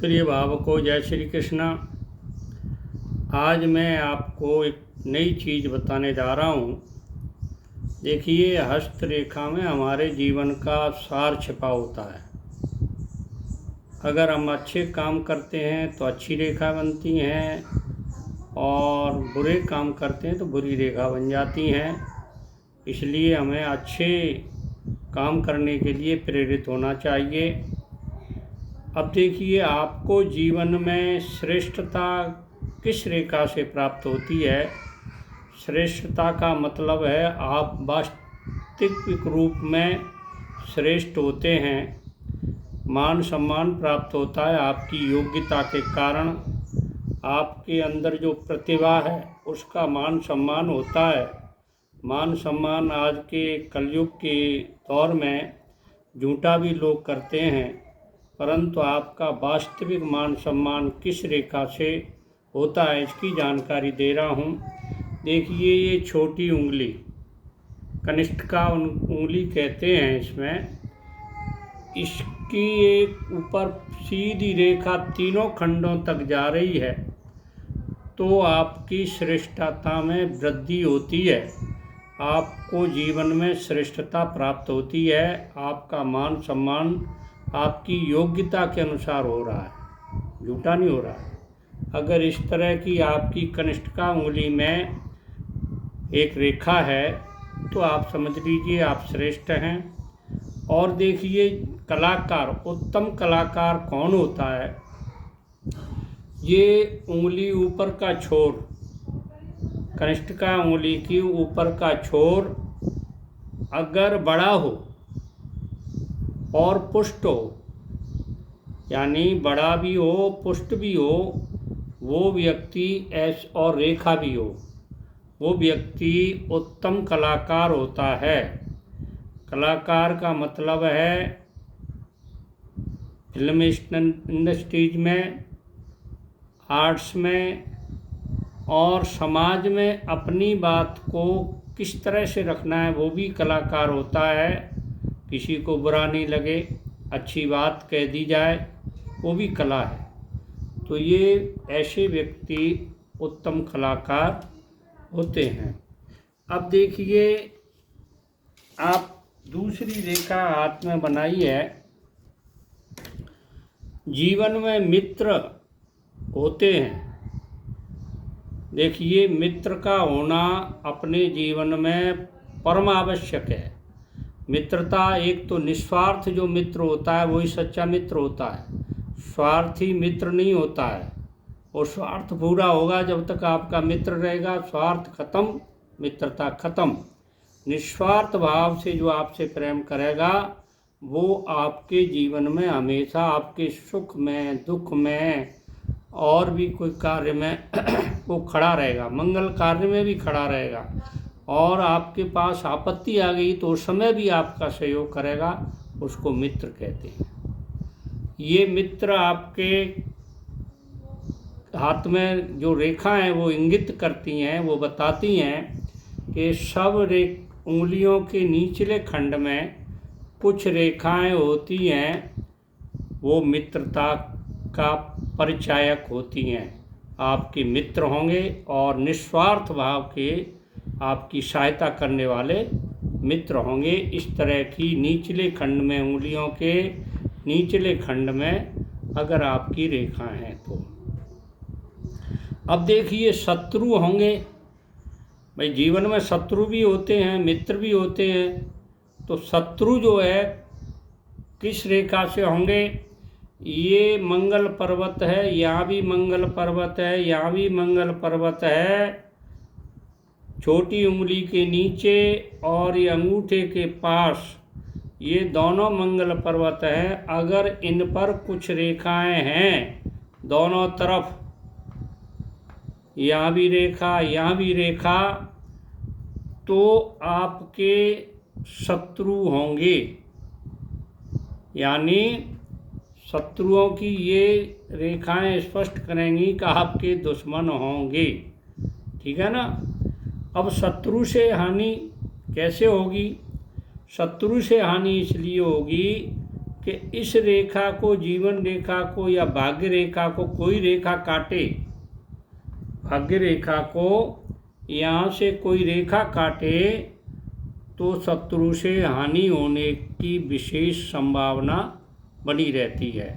प्रिय भावकों, जय श्री कृष्णा। आज मैं आपको एक नई चीज़ बताने जा रहा हूँ। देखिए, हस्तरेखा में हमारे जीवन का सार छिपा होता है। अगर हम अच्छे काम करते हैं तो अच्छी रेखा बनती हैं, और बुरे काम करते हैं तो बुरी रेखा बन जाती हैं। इसलिए हमें अच्छे काम करने के लिए प्रेरित होना चाहिए। अब देखिए, आपको जीवन में श्रेष्ठता किस रेखा से प्राप्त होती है। श्रेष्ठता का मतलब है आप वास्तविक रूप में श्रेष्ठ होते हैं। मान सम्मान प्राप्त होता है आपकी योग्यता के कारण। आपके अंदर जो प्रतिभा है उसका मान सम्मान होता है। मान सम्मान आज के कलयुग के दौर में झूठा भी लोग करते हैं, परंतु आपका वास्तविक मान सम्मान किस रेखा से होता है इसकी जानकारी दे रहा हूँ। देखिए, ये छोटी उंगली कनिष्ठिका उंगली कहते हैं। इसकी एक ऊपर सीधी रेखा तीनों खंडों तक जा रही है तो आपकी श्रेष्ठता में वृद्धि होती है। आपको जीवन में श्रेष्ठता प्राप्त होती है। आपका मान सम्मान आपकी योग्यता के अनुसार हो रहा है, झूठा नहीं हो रहा है। अगर इस तरह की आपकी कनिष्ठिका उंगली में एक रेखा है तो आप समझ लीजिए आप श्रेष्ठ हैं। और देखिए, कलाकार, उत्तम कलाकार कौन होता है। ये उंगली ऊपर का छोर, कनिष्ठिका उंगली की ऊपर का छोर अगर बड़ा हो और पुष्ट हो, यानी बड़ा भी हो पुष्ट भी हो, वो व्यक्ति और रेखा भी हो, वो व्यक्ति उत्तम कलाकार होता है। कलाकार का मतलब है फिल्म इंडस्ट्रीज में, आर्ट्स में और समाज में अपनी बात को किस तरह से रखना है, वो भी कलाकार होता है। किसी को बुरा नहीं लगे, अच्छी बात कह दी जाए, वो भी कला है। तो ये ऐसे व्यक्ति उत्तम कलाकार होते हैं। अब देखिए, आप दूसरी रेखा हाथ में बनाई है। जीवन में मित्र होते हैं। देखिए, मित्र का होना अपने जीवन में परम आवश्यक है। मित्रता, एक तो निस्वार्थ जो मित्र होता है वही सच्चा मित्र होता है। स्वार्थी मित्र नहीं होता है। और स्वार्थ पूरा होगा जब तक आपका मित्र रहेगा। स्वार्थ खत्म, मित्रता खत्म। निस्वार्थ भाव से जो आपसे प्रेम करेगा वो आपके जीवन में हमेशा आपके सुख में, दुख में और भी कोई कार्य में वो खड़ा रहेगा। मंगल कार्य में भी खड़ा रहेगा। और आपके पास आपत्ति आ गई तो उस समय भी आपका सहयोग करेगा। उसको मित्र कहते हैं। ये मित्र आपके हाथ में जो रेखा हैं वो इंगित करती हैं, वो बताती हैं कि सब उंगलियों के निचले खंड में कुछ रेखाएं होती हैं, वो मित्रता का परिचायक होती हैं। आपके मित्र होंगे और निस्वार्थ भाव के आपकी सहायता करने वाले मित्र होंगे। इस तरह की निचले खंड में, उंगलियों के निचले खंड में अगर आपकी रेखा है तो। अब देखिए, शत्रु होंगे। भाई, जीवन में शत्रु भी होते हैं, मित्र भी होते हैं। तो शत्रु जो है किस रेखा से होंगे। ये मंगल पर्वत है, यहाँ भी मंगल पर्वत है, यहाँ भी मंगल पर्वत है। छोटी उंगली के नीचे और ये अंगूठे के पास ये दोनों मंगल पर्वत हैं। अगर इन पर कुछ रेखाएं हैं दोनों तरफ, यहाँ भी रेखा, यहाँ भी रेखा, तो आपके शत्रु होंगे। यानी शत्रुओं की ये रेखाएं स्पष्ट करेंगी कि आपके दुश्मन होंगे। ठीक है ना। अब शत्रु से हानि कैसे होगी। शत्रु से हानि इसलिए होगी कि इस रेखा को, जीवन रेखा को या भाग्य रेखा को कोई रेखा काटे, भाग्य रेखा को यहाँ से कोई रेखा काटे तो शत्रु से हानि होने की विशेष संभावना बनी रहती है।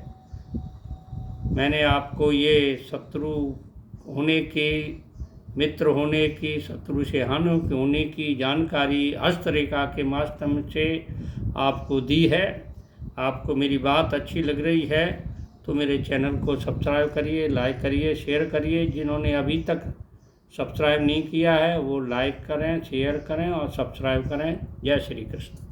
मैंने आपको ये शत्रु होने की, मित्र होने की, शत्रु से हानि होने की जानकारी हस्तरेखा के माध्यम से आपको दी है। आपको मेरी बात अच्छी लग रही है तो मेरे चैनल को सब्सक्राइब करिए, लाइक करिए, शेयर करिए। जिन्होंने अभी तक सब्सक्राइब नहीं किया है वो लाइक करें, शेयर करें और सब्सक्राइब करें। जय श्री कृष्ण।